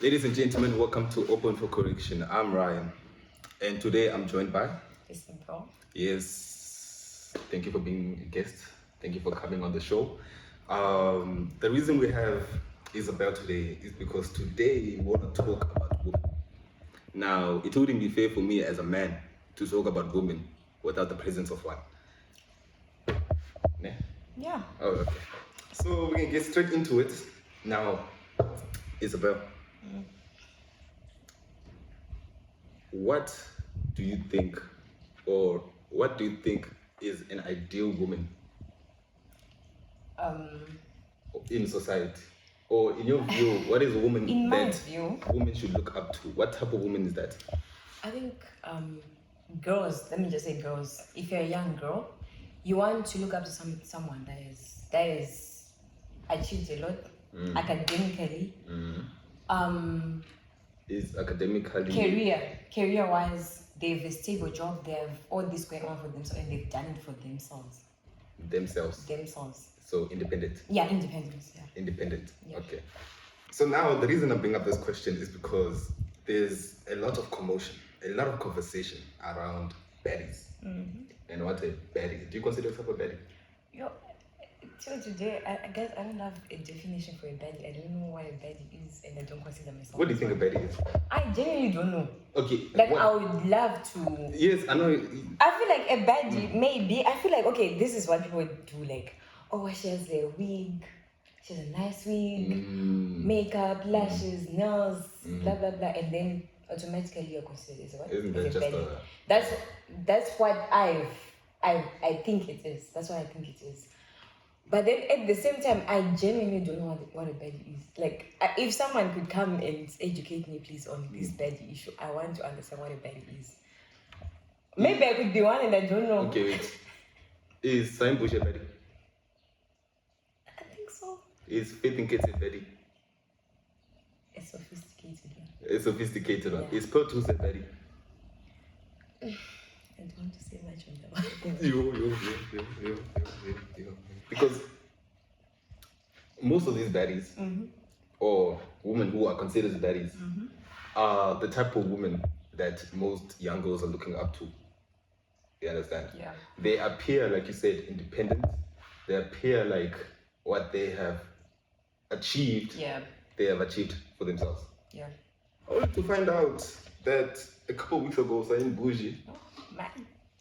Ladies and gentlemen, welcome to Open for Correction. I'm Ryan, and today I'm joined by... Simple. Yes, thank you for being a guest. Thank you for coming on the show. The reason we have Isabel today is because today we want to talk about women. Now, it wouldn't be fair for me as a man to talk about women without the presence of one. Yeah. Oh, okay. So we can get straight into it. Now, Isabel, what do you think is an ideal woman in society? Or in your view, what is a woman women should look up to? What type of woman is that? I think girls, let me just say girls, if you're a young girl, you want to look up to someone that is achieved a lot academically. Is academically career wise, they have a stable job, they have all this going on for themselves, and they've done it for themselves. So independent. Yeah, independence. Yeah. Independent. Yeah. Okay. So now the reason I bring up this question is because there's a lot of commotion, a lot of conversation around baddies. And what a baddie? Do you consider yourself a baddie? Till today, I guess I don't have a definition for a baddie. I don't know what a baddie is, and I don't consider myself. What do you think a baddie is? I genuinely don't know. Okay. I would love to. Yes, I know. I feel like a baddie, maybe. I feel like, okay, this is what people do. Like, oh, she has a wig. She has a nice wig. Makeup, lashes, nails, blah, blah, blah. And then automatically you're considered as what? Isn't that just baddie. That's what I think it is. That's what I think it is. But then at the same time, I genuinely don't know what a baddie is. Like, if someone could come and educate me, please, on this baddie issue, I want to understand what a baddie is. Maybe I could be one and I don't know. Okay, wait. Is Cyan a baddie? I think so. Is Faith and Kate a baddie? A sophisticated one. A sophisticated one. Yeah. Is Pearl a baddie? I don't want to say much on that one. Yo. Because most of these baddies, or women who are considered baddies, are the type of women that most young girls are looking up to. You understand? Yeah. They appear, like you said, independent. They appear like what they have achieved. Yeah. They have achieved for themselves. Yeah. I wanted to find out that a couple of weeks ago, Cyan Boujee, Man.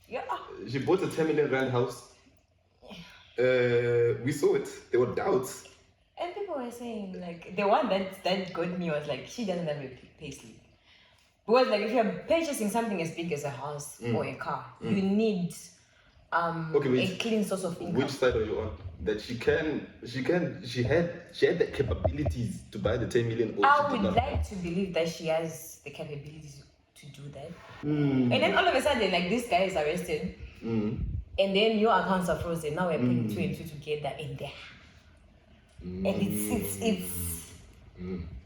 Yeah. she bought a 10 million rand house. We saw it. There were doubts. And people were saying, like, the one that got me was like, she doesn't have a payslip. Because, like, if you're purchasing something as big as a house or a car, you need a clean source of income. Which side are you on? That she had the capabilities to buy the 10 million. Or I would like to believe that she has the capabilities to do that. And then all of a sudden, like, this guy is arrested. And then your accounts are frozen. Now we're putting two and two together in there. And it's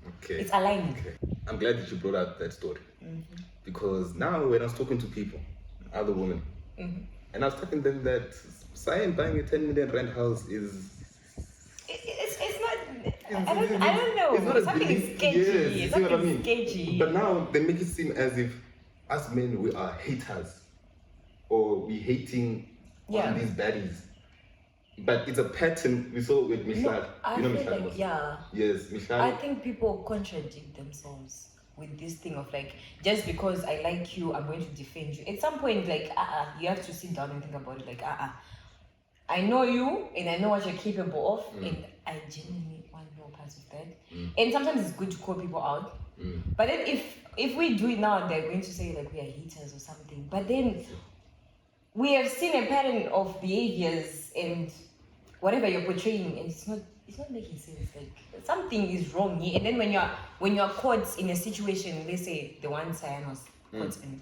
okay. It's aligned. Okay. I'm glad that you brought out that story. Because now when I was talking to people, other women, and I was telling them that Cyan buying a 10 million rent house is... It's not... I don't know. It's not something is sketchy. Yes, you see what I mean? Sketchy. But now they make it seem as if us men, we are haters. Or we hating on these baddies. But it's a pattern we saw with Michelle. You know Michelle? Like, yeah. Yes, Michelle. I think people contradict themselves with this thing of like, just because I like you, I'm going to defend you. At some point, like, you have to sit down and think about it. Like, I know you and I know what you're capable of, and I genuinely want no parts of that. And sometimes it's good to call people out. But then if we do it now, they're going to say like we are haters or something. But then we have seen a pattern of behaviors and whatever you're portraying, and it's not making sense. Like something is wrong here. And then when you're caught in a situation, let's say the one Cyan was caught in,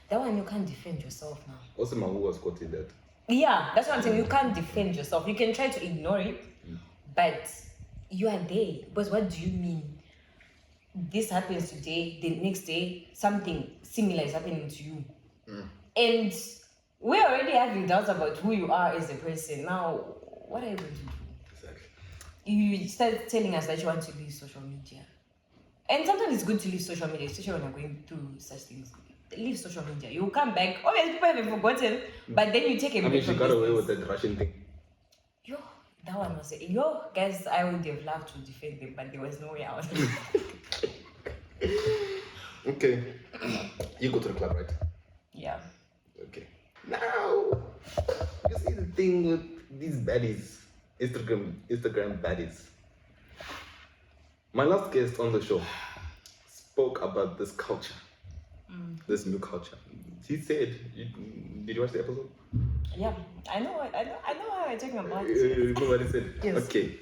that one you can't defend yourself now. Also, who was caught in that? Yeah, that's what I'm saying. You can't defend yourself. You can try to ignore it, but you are there. But what do you mean? This happens today, the next day something similar is happening to you, and we're already having doubts about who you are as a person. Now, what are you going to do? Exactly. You start telling us that you want to leave social media. And sometimes it's good to leave social media, especially when you're going through such things. Leave social media. You come back. Obviously, people haven't forgotten, but then you take a break. I mean, she from got these away things. with that Russian thing. Yo, that one was it. Yo, guys, I would have loved to defend them, but there was no way out. Okay. You go to the club, right? Yeah. Okay. Now, you see the thing with these baddies, Instagram baddies. My last guest on the show spoke about this culture, this new culture. He said, did you watch the episode? Yeah, I know how you're talking about. You know what he said? Yes. Okay.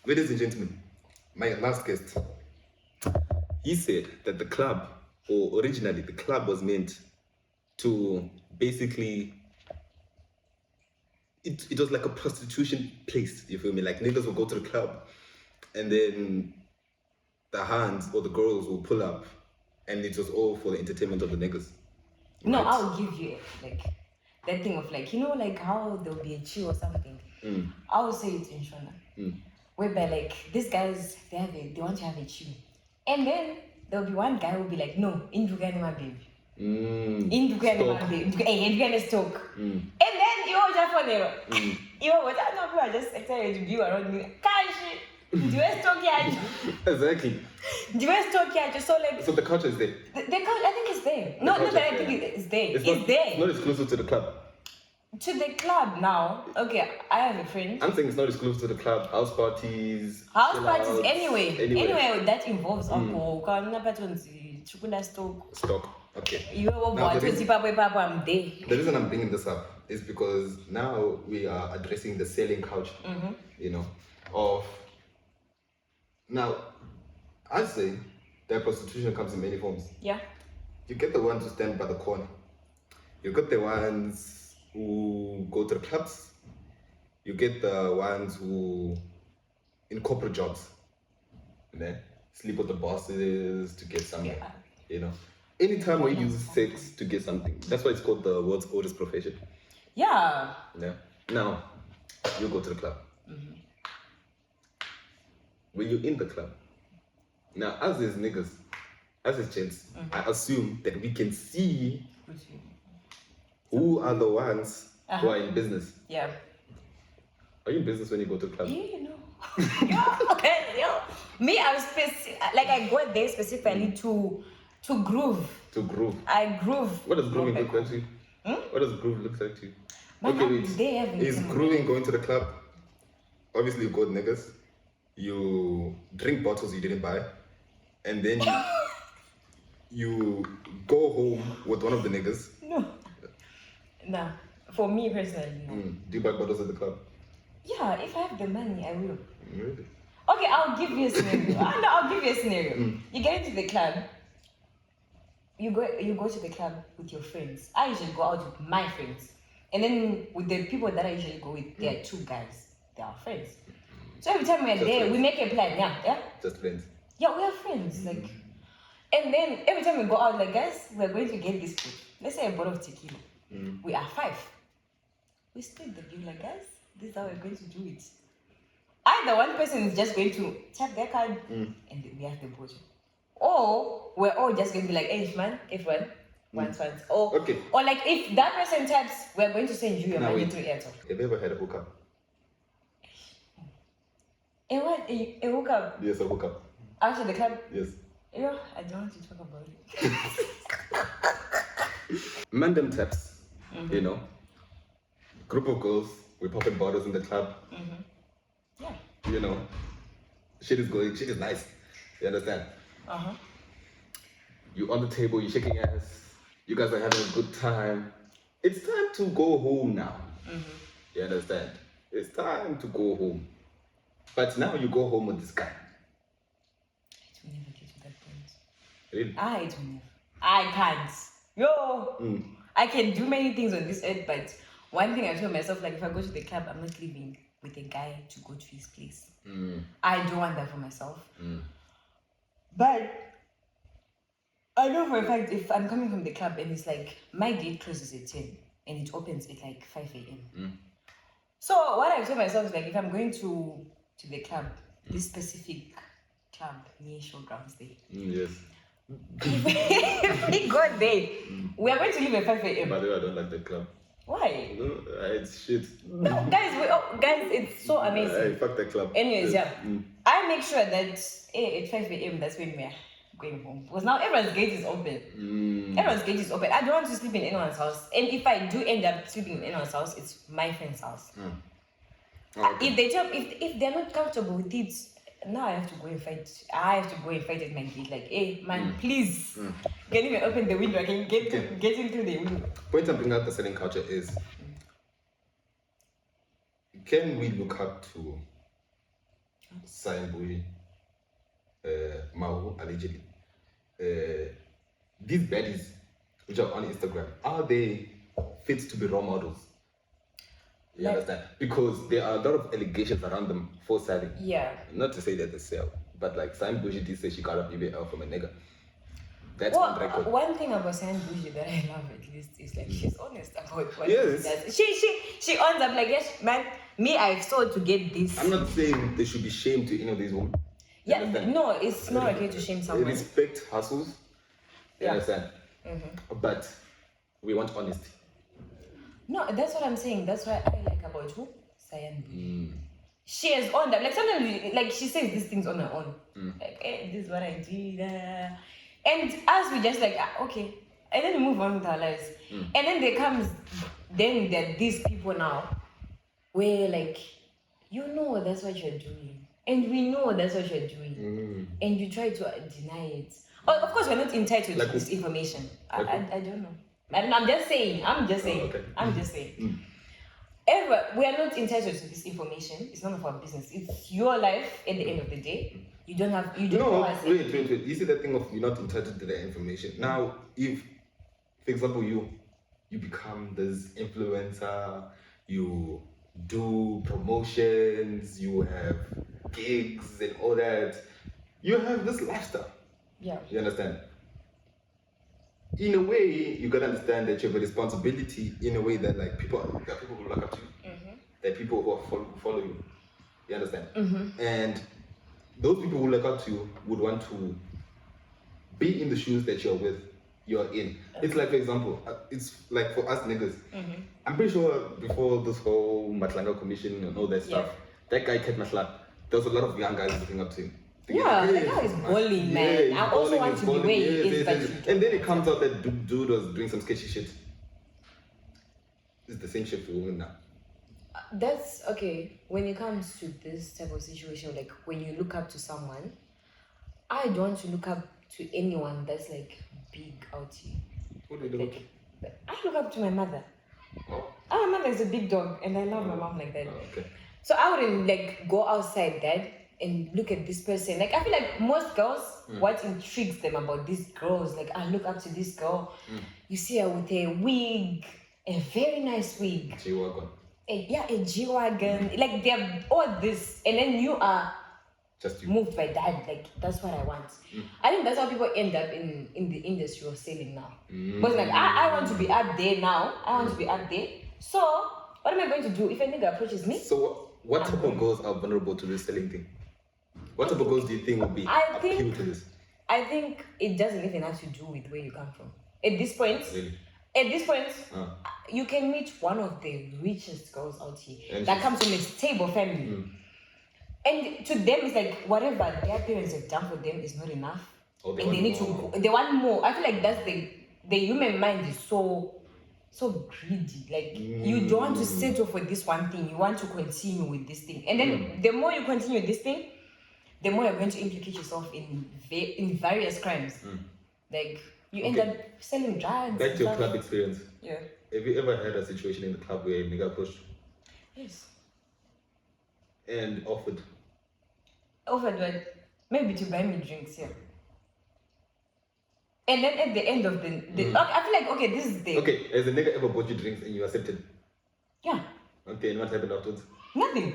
Ladies and gentlemen, my last guest, he said that the club, or originally the club was meant to basically, it was like a prostitution place, you feel me? Like niggas will go to the club and then the hands or the girls will pull up and it was all for the entertainment of the niggas. No, right? I'll give you like that thing of like, you know, like how there'll be a chill or something. I will say it in Shona. Whereby like these guys they want to have a chill. And then there'll be one guy who will be like, no, indugani my baby. Indugani my baby. Hey, indugani stock. And then you just for them. You what I know people are just excited to be around me. Can't do you stock here? Exactly. Do you stock here? So like So the culture is there. the culture, I think it's there. No, but I think it's there. It's there. It's not exclusive to the club. To the club now. Okay, I have a friend. I'm saying it's not exclusive to the club. House parties. House chill parties outs, anyway that involves alcohol. Stock. Okay. You Now, I'm there. The reason I'm bringing this up is because now we are addressing the selling culture, you know, of now, I'd say that prostitution comes in many forms. Yeah. You get the ones who stand by the corner. You get the ones who go to the clubs. You get the ones who in corporate jobs, you know, sleep with the bosses to get something, you know. Anytime we use sex to get something, that's why it's called the world's oldest profession. Yeah. Yeah. Now, you go to the club. When you're in the club, now as is niggas, as is gents, I assume that we can see who are the ones who are in business. Yeah. Are you in business when you go to the club? Yeah, you know. Okay, me, I'm like I go there specifically to groove. To groove. I groove. What does grooving look like to you? What does groove look like to you? Man, Okay, wait. Is grooving going to the club? Obviously, you go with niggas. You drink bottles you didn't buy, and then you go home with one of the niggas. No. For me personally, no. Do you buy bottles at the club? Yeah, if I have the money, I will. Really? Okay, I'll give you a scenario. I'll give you a scenario. You get into the club. You go to the club with your friends. I usually go out with my friends, and then with the people that I usually go with, there are two guys. They are friends. So every time we're there, friends. we make a plan. Yeah. Just friends. Yeah, we are friends. Like, and then every time we go out, like guys, we're going to get this food. Let's say a bottle of tequila. We are 5. We split the bill, like guys. This is how we're going to do it. Either one person is just going to tap their card, and then we have the bottle. Or we're all just going to be like, hey, man, F1, once. Or like if that person taps, we're going to send you your money through Airtel. Have you ever had a hookup? A what? A hookup? Yes, a hookup. After the club? Yes. Yeah, I don't want to talk about it. Mandem taps, you know. Group of girls, we popping bottles in the club. Yeah. You know, shit is nice. You understand? You on the table, you shaking ass. You guys are having a good time. It's time to go home now. You understand? It's time to go home. But now you go home with this guy. It will never get to that point. Really? It will never. I can't. Yo! I can do many things on this earth, but one thing I told myself, like if I go to the club, I'm not leaving with a guy to go to his place. I don't want that for myself. But I know for a fact if I'm coming from the club and it's like my gate closes at 10 and it opens at like 5 a.m. So what I told myself is like if I'm going to the club, this specific club near Showgrounds there. Yes. If we go there, we are going to leave at 5 a.m. By the way, I don't like that club. Why? No, it's shit. No, guys, it's so amazing. Fuck that club. Anyways, yeah. I make sure that at 5 a.m. that's when we're going home. Because now everyone's gate is open. Everyone's gate is open. I don't want to sleep in anyone's house. And if I do end up sleeping in anyone's house, it's my friend's house. Okay. If they're not comfortable with it, now I have to go and fight. I have to go and fight at my gate. Like, hey, man, please. Can you even open the window? I can get in through the window. Point something out the selling culture is, can we look up to Cyan, Boujee, Mau, allegedly? These baddies, which are on Instagram, are they fit to be role models? You understand? Because there are a lot of allegations around them for selling. Yeah. Not to say that they sell, but like Cyan Boujee did say she got a BBL from a nigga. That's on record. One thing about Cyan Boujee that I love at least is like she's honest about what Yes. she does. She owns up like, yes, man, me, I've sought to get this. I'm not saying they should be shamed to any of these women. You Yeah, understand? no, it's not okay to shame someone. Respect hustles. You Yeah. understand? But we want honesty. No, that's what I'm saying. That's what I like about who? Cyan Boujee. She has owned up. Like sometimes, like she says these things on her own. Like, hey, this is what I did. And us, we just like, okay. And then we move on with our lives. And then there are these people now where like, you know that's what you're doing. And we know that's what you're doing. And you try to deny it. Oh, of course, we're not entitled to this information. I don't know. I'm just saying. Okay. I'm just saying. We are not entitled to this information. It's none of our business. It's your life at the end of the day. You don't know how to say. Wait. You see that thing of you're not entitled to the information. Now, if, for example, you become this influencer, you do promotions, you have gigs and all that, you have this lifestyle. Yeah. You understand? In a way, you gotta understand that you have a responsibility in a way that like there are people who look up to you. There are people who follow you. You understand? And those people who look up to you would want to be in the shoes that you're in. It's like, for example, it's like for us niggas. I'm pretty sure before this whole Matlanga commission and all that stuff, that guy kept Matla. There was a lot of young guys looking up to him. Yeah, that guy is balling, man. I also want to be where he is, but and then it comes out that dude was doing some sketchy shit. It's the same shit for women now. That's okay. When it comes to this type of situation, like when you look up to someone, I don't want to look up to anyone that's like big out here. Who do you look up to? I look up to my mother. Oh. My mother is a big dog, and I love my mom like that. Oh, okay. So I wouldn't like go outside that and look at this person. Like I feel like most girls, what intrigues them about these girls, like I look up to this girl. You see her with a wig, a very nice wig. G-Wagon. A G-Wagon. Like they're all this, and then you are just you. Moved by that. Like that's what I want. I think that's how people end up in the industry of selling now. But like I want to be up there now. I want to be up there. So what am I going to do if a nigga approaches me? So what type of girls are vulnerable to this selling thing? What type of girls do you think will be appeal to this? I think it doesn't even have to do with where you come from. At this point, you can meet one of the richest girls out here that comes from a stable family. And to them, it's like whatever their parents have done for them is not enough. And they want more. I feel like that's the human mind is so greedy. Like you don't want to settle for this one thing. You want to continue with this thing. And then the more you continue with this thing, the more you're going to implicate yourself in various crimes. Like you end up selling drugs. Back to your club experience. Yeah. Have you ever had a situation in the club where a nigga approached you? Yes. And offered what? Maybe to buy me drinks, yeah. And then at the end of the I feel like, okay, this is the... Okay, has a nigga ever bought you drinks and you accepted? Yeah. Okay, and what happened afterwards? Nothing.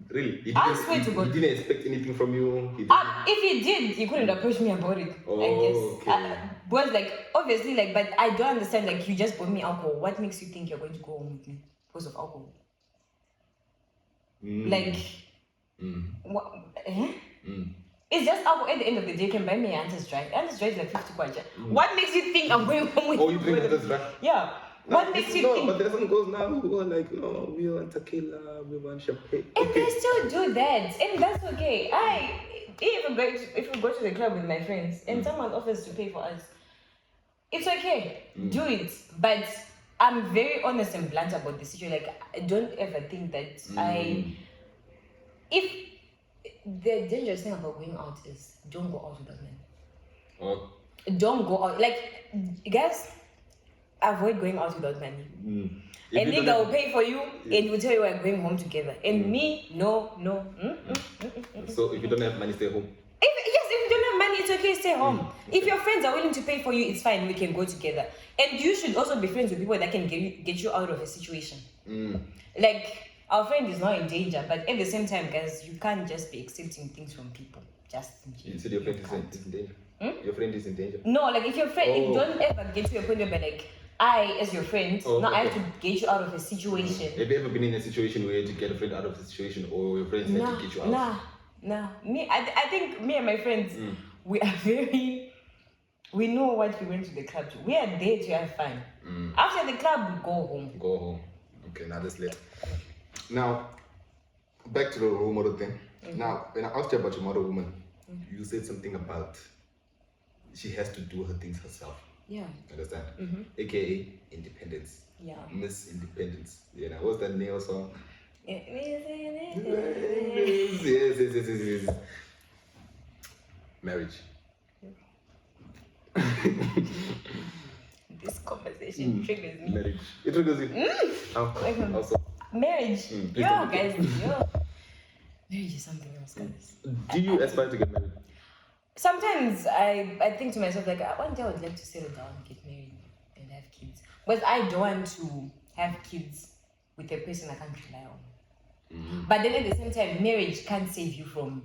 Really? He didn't expect anything from you? If he did, he couldn't approach me about it, I guess. Okay. But like, obviously, like, but I don't understand, like, you just bought me alcohol. What makes you think you're going to go home with me because of alcohol? Like, what? It's just at the end of the day, you can buy me Anta's dry. Anta's dry is like 50 kwacha. What makes you think I'm going home with Oh, you drink Anta's dry? Yeah. What makes you think? But there's some girls now who are like, no, we want tequila, we want champagne. And they still do that, and that's okay. If we go to the club with my friends and someone offers to pay for us, it's okay. Do it. But I'm very honest and blunt about the situation. Like, I don't ever think that if the dangerous thing about going out is don't go out without money. Oh. Don't go out. Like, guys, avoid going out without money. A nigga will pay for you and will tell you we're going home together. And me, no. So if you don't have money, stay home. If you don't have money, it's okay, stay home. If your friends are willing to pay for you, it's fine, we can go together. And you should also be friends with people that can get you out of a situation. Like, our friend is not in danger, but at the same time, guys, you can't just be accepting things from people. Just in You said your friend is in danger? Your friend is in danger? No, like if your friend, it don't ever get to a point where like, I, as your friend, I have to get you out of a situation. Have you ever been in a situation where you had to get a friend out of the situation, or your friends had to get you out? Nah. I think me and my friends, we are very, we know what we went to the club to. We are there to have fun. After the club, we go home. Go home. Okay, now that's late. Now, back to the role model thing. Now, when I asked you about your model woman, you said something about she has to do her things herself. Yeah. Understand? AKA independence. Yeah. Miss Independence. You know, what's that Neil song? Yes. Marriage. This conversation triggers me. Marriage. It triggers you. Also. Marriage. Yo, guys. Yo. Marriage is something else, guys. Do you aspire to get married? Sometimes I think to myself, like, one day I would like to settle down, get married, and have kids. But I don't want to have kids with a person I can't rely on. But then at the same time, marriage can't save you from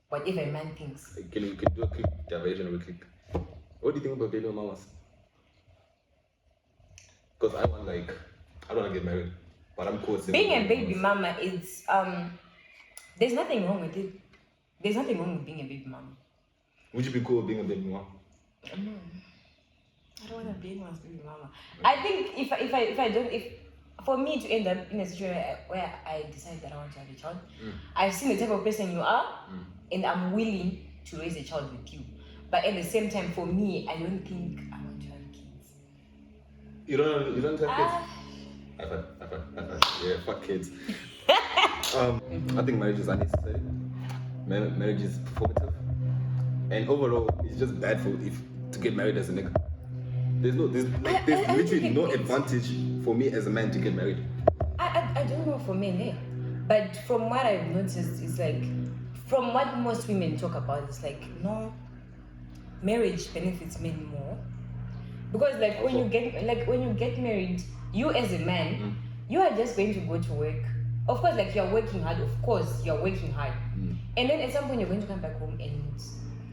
whatever a man thinks. Can you do a quick diversion real quick? What do you think about baby mamas? Because I don't want to get married, but I'm cool with being a baby mama, it's there's nothing wrong with it. There's nothing wrong with being a baby mama. Would you be cool with being a baby mama? No, I don't want to be anyone's baby mama. I think if for me to end up in a situation where I decide that I want to have a child, I've seen the type of person you are, and I'm willing to raise a child with you. But at the same time, for me, I don't think I want to have kids. You don't have kids? I've had. Yeah, fuck kids. I think marriage is unnecessary. Marriage is performative. And overall, it's just bad to get married as a nigga. There's literally no advantage for me as a man to get married. I don't know for men, eh? But from what I've noticed, it's like, from what most women talk about, it's like, no, marriage benefits men more. Because like when you get married, you as a man, you are just going to go to work. Of course, like you're working hard. Of course, you're working hard. And then at some point, you're going to come back home and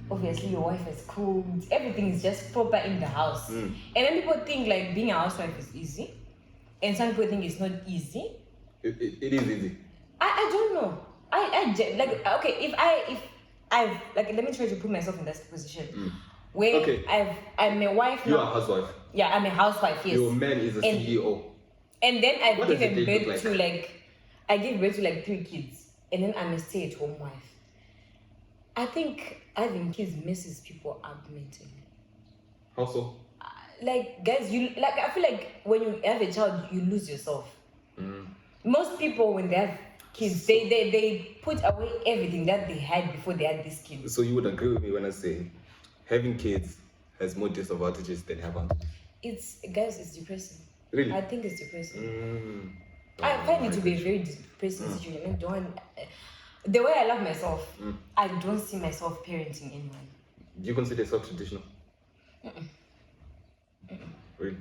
obviously your wife has cooked, everything is just proper in the house. And then people think like being a housewife is easy, and some people think it's not easy. It is easy. I don't know. Like, okay, if I've like, let me try to put myself in that position where I'm a wife now. You're a housewife. Yeah, I'm a housewife. Yes. Your man is a CEO. And then I've given birth to I gave birth to like 3 kids, and then I'm a stay-at-home wife. I think having kids messes people up mentally. How so? Like, guys, I feel like when you have a child, you lose yourself. Most people, when they have kids, they put away everything that they had before they had these kids. So you would agree with me when I say having kids has more disadvantages than advantages? It's depressing. Really? I think it's depressing. I find it to be a very depressing situation. The way I love myself, I don't see myself parenting anyone. Do you consider yourself traditional? Really?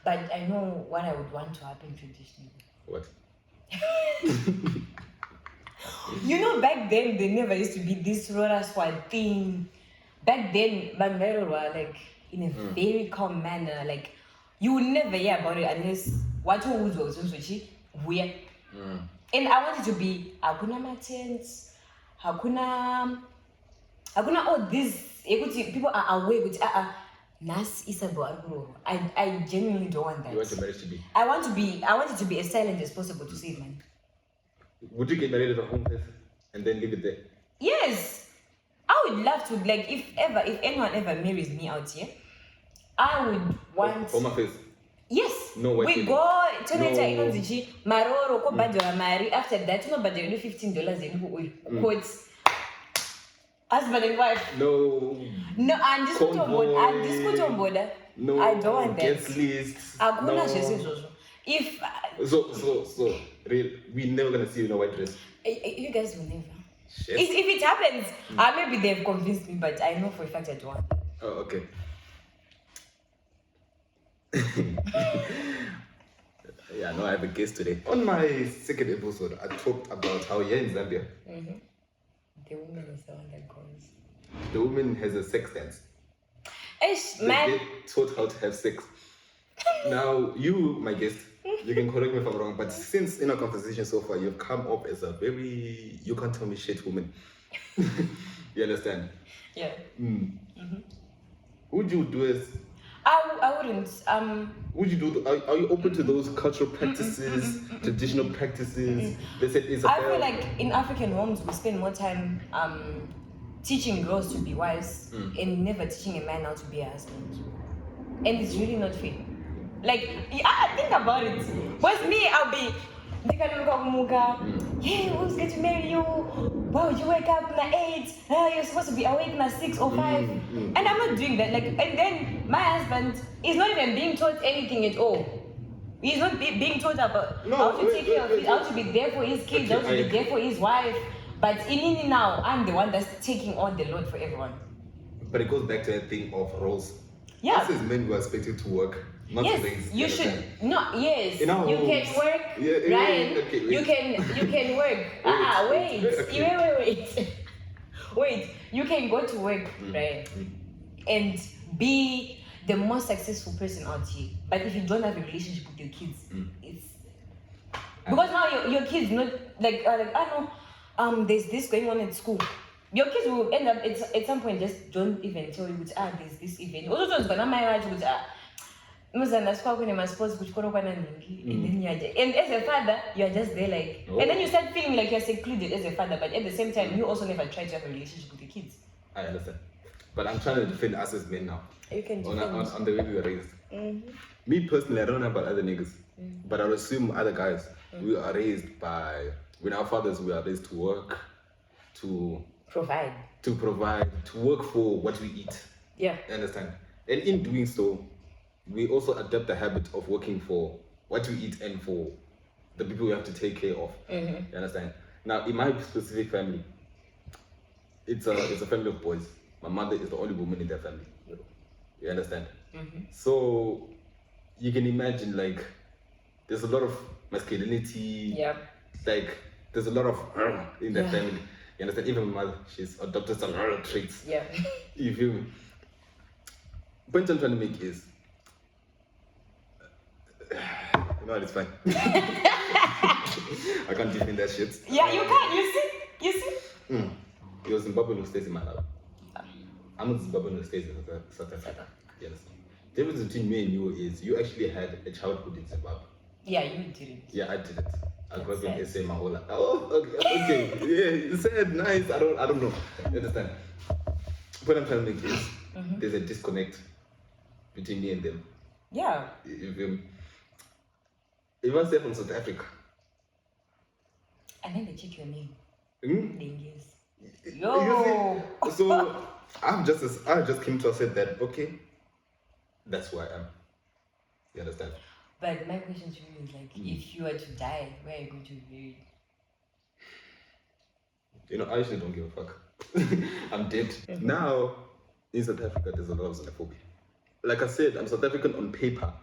But I know what I would want to happen traditionally. What? You know, back then, there never used to be this Rora Swat thing. Back then, Bangladesh were like in a very calm manner. Like, you would never hear about it unless what was weird. And I wanted to be hakuna matents, hakuna Hakuna all this. People are aware with Nas Isabo Aruro. I genuinely don't want that. You want your marriage to be? I want it to be as silent as possible to save money. Would you get married at a home first and then leave it there? Yes. I would love to, like, if anyone ever marries me out here, I would want Home face. Yes. No way. We go Toneta Maroro ko badwa mari. After that, no budget $15 in quotes. Husband and wife. No. No, I'm just put on board. No. I don't want that. Guest lists. No. If So we never gonna see you in a white dress. You guys will never. Shit. If it happens, maybe they've convinced me, but I know for a fact I don't want. Oh, okay. Yeah, no, I have a guest today. On my second episode, I talked about how here in Zambia, the woman is the one that goes. the woman has a sex dance. They Man. get taught how to have sex. Now, you, my guest, you can correct me if I'm wrong, but since in our conversation so far, you've come up as a very, you can't tell me shit woman. You understand? Yeah. Would you do as... I wouldn't. Would you do? Are you open to those cultural practices, traditional practices? They said I feel like in African homes we spend more time teaching girls to be wives and never teaching a man how to be a husband, and it's really not fair. Like, think about it. With me, I'll be. Hey, who's going to marry you? Why would you wake up at 8? You're supposed to be awake at 6 or 5. And I'm not doing that. Like, and then my husband is not even being taught anything at all. He's not being taught about how to take care of it, how to be there for his kids, how to be there for his wife. But in now, I'm the one that's taking on the load for everyone. But it goes back to that thing of roles. Yeah. Us as men were expected to work. Not Yes, things, you should. understand? No, yes, In our you homes. can work, Yeah, Ryan. okay, you can work. Wait. Okay. Wait. You can go to work, Ryan, and be the most successful person out here. But if you don't have a relationship with your kids, it's because now your kids not like I know there's this going on at school. Your kids will end up at some point just don't even tell you there's this event. Also, it's gonna my right with and then as a father, you're just there like, and then you start feeling like you're secluded as a father, but at the same time, you also never try to have a relationship with your kids. I understand. But I'm trying to defend us as men now. You can on defend. the way we were raised. Me personally, I don't know about other niggas, but I would assume other guys, we are raised by, when our fathers, we are raised to work, to provide, to work for what we eat. Yeah. You understand? And in doing so, we also adopt the habit of working for what we eat and for the people we have to take care of. You understand? Now, in my specific family, it's a family of boys. My mother is the only woman in their family. You understand? So you can imagine, like, there's a lot of masculinity. Yeah. Like, there's a lot of in that family. You understand? Even my mother, she's adopted some traits. Yeah. You feel me? Point I'm trying to make is, you know what, it's fine. I can't defend that shit. Yeah, you can. You see. You're Zimbabwean who stays in Malawi. I'm a Zimbabwean who stays in South Africa. Yes. The difference between me and you is you actually had a childhood in Zimbabwe. Yeah, you didn't. Yeah, I didn't. I grew up in SA my whole life. Oh, okay. Yeah, you said nice. I don't know. You understand? What I'm trying to make is there's a disconnect between me and them. Yeah. If I say from South Africa. And then they check your name. Dingies. Yo. So I just came to accept that, okay, that's who I am. You understand? But my question to you is like, if you were to die, where are you going to be buried? You know, I actually don't give a fuck. I'm dead. Now, in South Africa, there's a lot of xenophobia. Like I said, I'm South African on paper,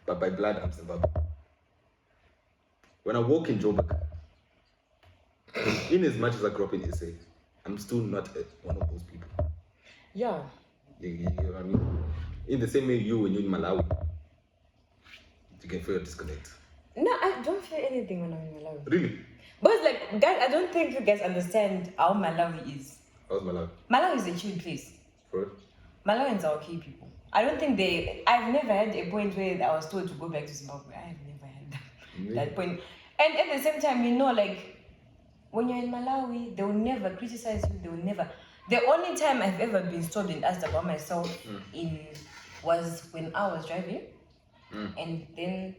but by blood, I'm Zimbabwean. When I walk in Joburg, in as much as I grew up in SA, I'm still not one of those people. Yeah. You know what I mean? In the same way when you're in Malawi, you can feel a disconnect. No, I don't feel anything when I'm in Malawi. Really? But like, guys, I don't think you guys understand how Malawi is. How's Malawi? Malawi is a chill place. For it? Malawians are okay people. I don't think I've never had a point where I was told to go back to Zimbabwe. I have never had that point. And at the same time, like, when you're in Malawi, they will never criticize you. They will never. The only time I've ever been stopped and asked about myself was when I was driving. And then,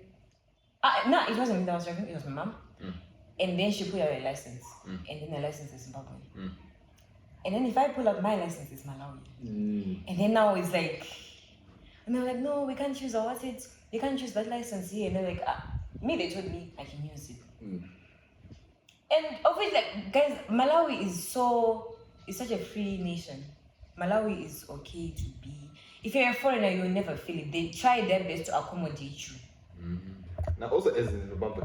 no, it wasn't me that was driving, it was my mom. And then she pulled out a license. And then the license is Zimbabwean. And then if I pull out my license, it's Malawi. And then now it's like, and they're like, no, we can't choose, or what's it? You can't choose that license here. And they're like, they told me I can use it. And obviously, like, guys, Malawi is such a free nation. Malawi is okay to be. If you're a foreigner, you'll never feel it. They try their best to accommodate you. Now, also as in Zimbabwe,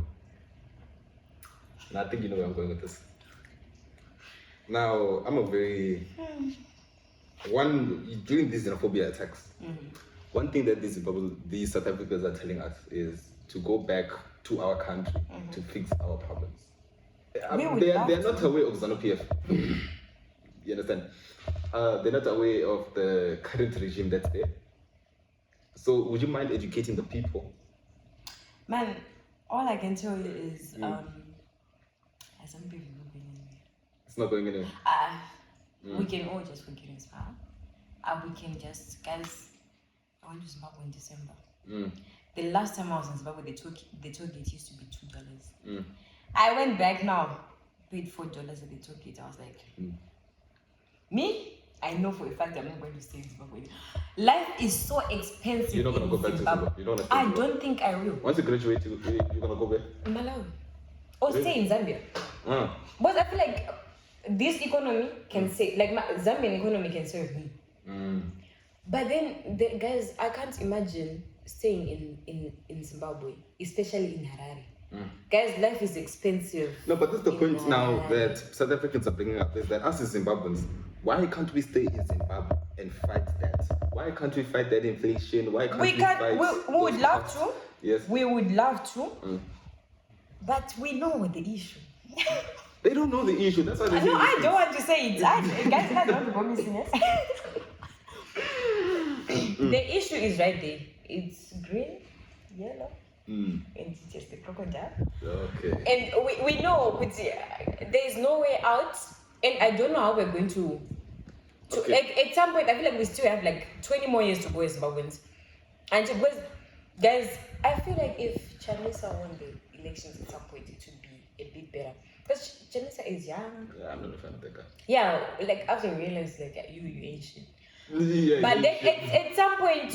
and I think you know where I'm going with this. Now, I'm a very during these xenophobia attacks. One thing that these South Africans are telling us is to go back to our country to fix our problems. They are not aware of ZANU PF. You understand? They're not aware of the current regime that's there. So, would you mind educating the people? Man, all I can tell you is, some people not going anywhere. It's not going anywhere. We can all just forget it now. We can just, guys. I went to Zimbabwe in December. The last time I was in Zimbabwe, the toll gate used to be $2. I went back now, paid $4 at the toll gate. I was like, me? I know for a fact I'm not going to stay in Zimbabwe. Life is so expensive. You're not going to go back to Zimbabwe? You don't I don't think I will. Once you graduate, you're going to go back? Malawi. Or stay in Zambia. But I feel like this economy can save, like Zambian economy can serve me. But then, guys, I can't imagine staying in Zimbabwe, especially in Harare. Guys, life is expensive. No, but that's the point now that South Africans are bringing up, is that us as Zimbabweans, why can't we stay in Zimbabwe and fight that? Why can't we fight that inflation? Why can't we fight? We would love to. Yes. We would love to. But we know the issue. They don't know the issue. That's why they say no, I don't want to say it. Guys, I don't want to go missing it. The issue is right there. It's green, yellow, and it's just a crocodile. Okay. And we know there is no way out, and I don't know how we're going to like, at some point, I feel like we still have like 20 more years to go as Zimbabweans. And because, guys, I feel like if Chamisa won the elections at some point, it would be a bit better. Because Chamisa is young. Yeah, I'm not a fan of that guy. Yeah, like after we realized, like, you ain't shit. Yeah, but then at some point,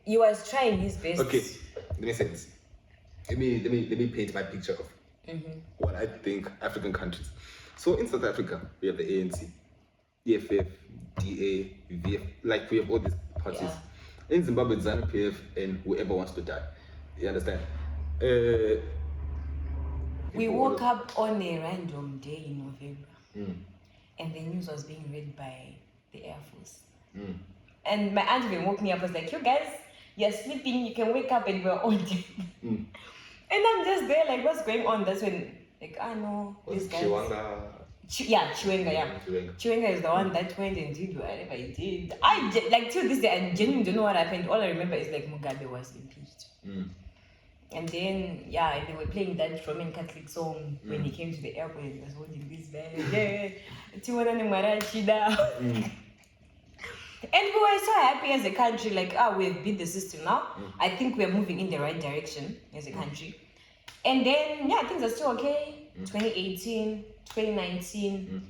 he was trying his best. Okay, let me say this. Let me paint my picture of what I think African countries. So in South Africa, we have the ANC, EFF, DA, VF, like we have all these parties. Yeah. In Zimbabwe, ZANU PF, and whoever wants to die. You understand? We woke up on a random day in November, and the news was being read by the Air Force. And my aunt even woke me up, was like, you guys, you're sleeping, you can wake up and we're all dead. And I'm just there, like, what's going on? That's when, like, no, this guy. Chiwenga is the one that went and did whatever he did. Like, till this day, I genuinely don't know what happened. All I remember is, like, Mugabe was impeached. And then, they were playing that Roman Catholic song when he came to the airport and he was holding this bag. And we were so happy as a country, like, we've beat the system now. I think we're moving in the right direction as a country. And then, things are still okay. 2018, 2019,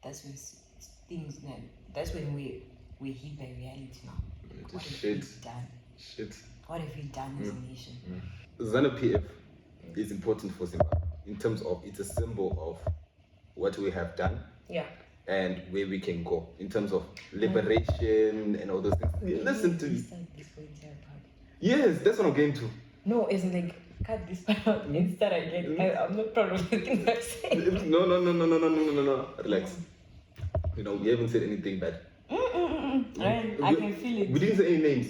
that's when that's when we hit the reality now. What have we done? What have we done as a nation? ZANU PF is important for Zimbabwe in terms of it's a symbol of what we have done. Yeah. And where we can go in terms of liberation and all those things. Listen to me. Yes, that's what I'm getting to. No, it's like cut this part out and start again. I'm not proud of the things I've said. No. Relax. We haven't said anything bad. Right, I can feel it. We didn't say any names.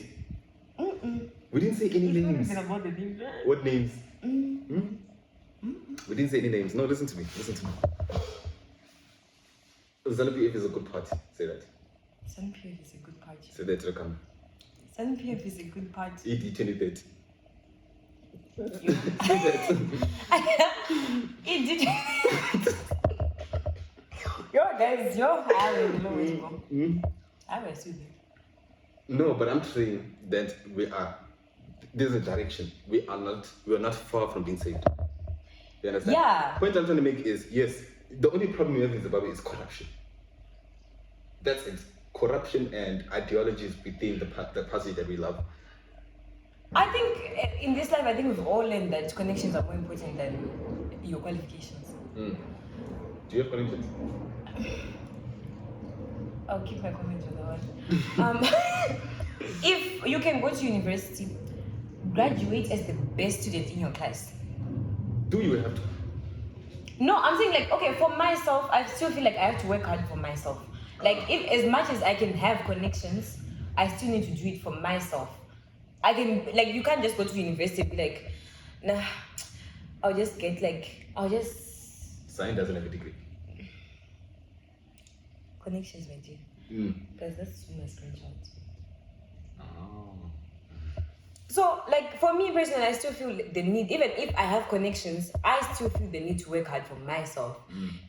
We didn't say any names. About the names, right? What names? We didn't say any names. No, listen to me. ZANU PF is a good party. Say that. ZANU PF is a good party. Say that to the camera. ZANU PF is a good party. ED 2030. It did. Yo, guys, yo, I will know. I will see them. No, but I'm saying that there's a direction. We are not far from being saved. You understand? Yeah. The point I'm trying to make is, yes, the only problem we have in Zimbabwe is corruption. That's it. Corruption and ideologies within the party that we love. I think in this life, I think we've all learned that connections are more important than your qualifications. Do you have connections? I'll keep my comments on that one. If you can go to university, graduate as the best student in your class. Do you have to? No, I'm saying like, okay, for myself, I still feel like I have to work hard for myself. Like, if as much as I can have connections, I still need to do it for myself. I can, like, you can't just go to university and be like, nah, I'll just. Cyan doesn't have a degree. Connections, my dear. Because that's my screenshots. Oh. So, like, for me personally, I still feel the need, even if I have connections, I still feel the need to work hard for myself.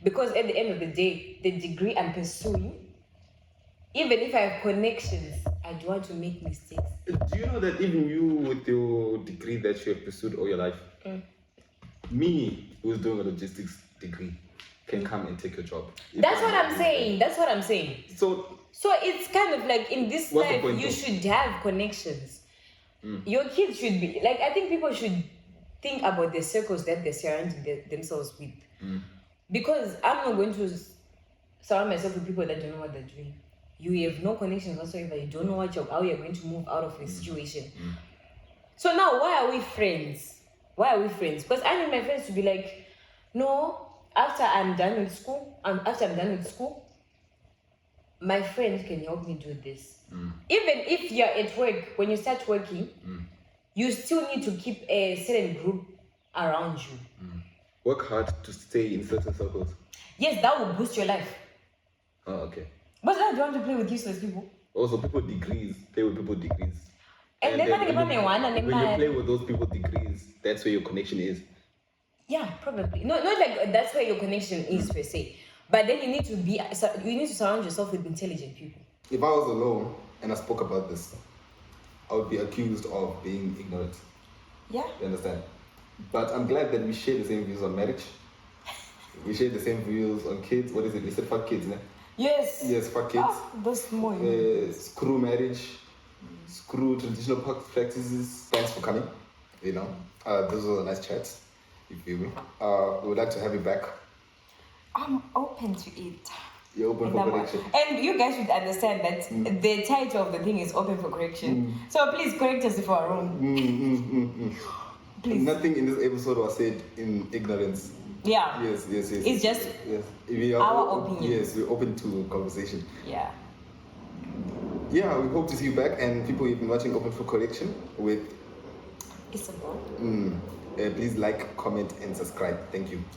Because at the end of the day, the degree I'm pursuing, even if I have connections, I don't want to make mistakes. Do you know that even you, with your degree that you have pursued all your life, me, who's doing a logistics degree, can come and take your job? That's what I'm saying. That's what I'm saying. So it's kind of like in this life, you should have connections. Your kids should be like, I think people should think about the circles that they're surrounding themselves with. Because I'm not going to surround myself with people that don't know what they're doing. You have no connections whatsoever. You don't know how you're going to move out of a situation. So now, why are we friends? Why are we friends? Because I need my friends to be like, no, after I'm done with school, my friend can help me do this. Even if you're at work, when you start working, you still need to keep a certain group around you. Work hard to stay in certain circles. Yes, that will boost your life. Oh, okay. But I don't want to play with useless people. Also, people degrees, play with people degrees. And then when you play with those people degrees, that's where your connection is. Yeah, probably. No, not like that's where your connection is per se. But then you need to surround yourself with intelligent people. If I was alone and I spoke about this, I would be accused of being ignorant. Yeah. You understand? But I'm glad that we share the same views on marriage. We share the same views on kids. What is it? We said fuck kids, ne? Yes. Yes, fuck kids. That's more. Screw marriage. Screw traditional practices. Thanks for coming. You know, those were nice chats. You feel me? We would like to have you back. I'm open to it. You're open for correction. And you guys should understand that the title of the thing is open for correction. So please correct us if we're wrong. Please. Nothing in this episode was said in ignorance. Yeah. Yes. It's just our opinion. Yes, we're open to conversation. Yeah. Yeah, we hope to see you back, and people who've been watching Open for Correction with It's a please like, comment, and subscribe. Thank you.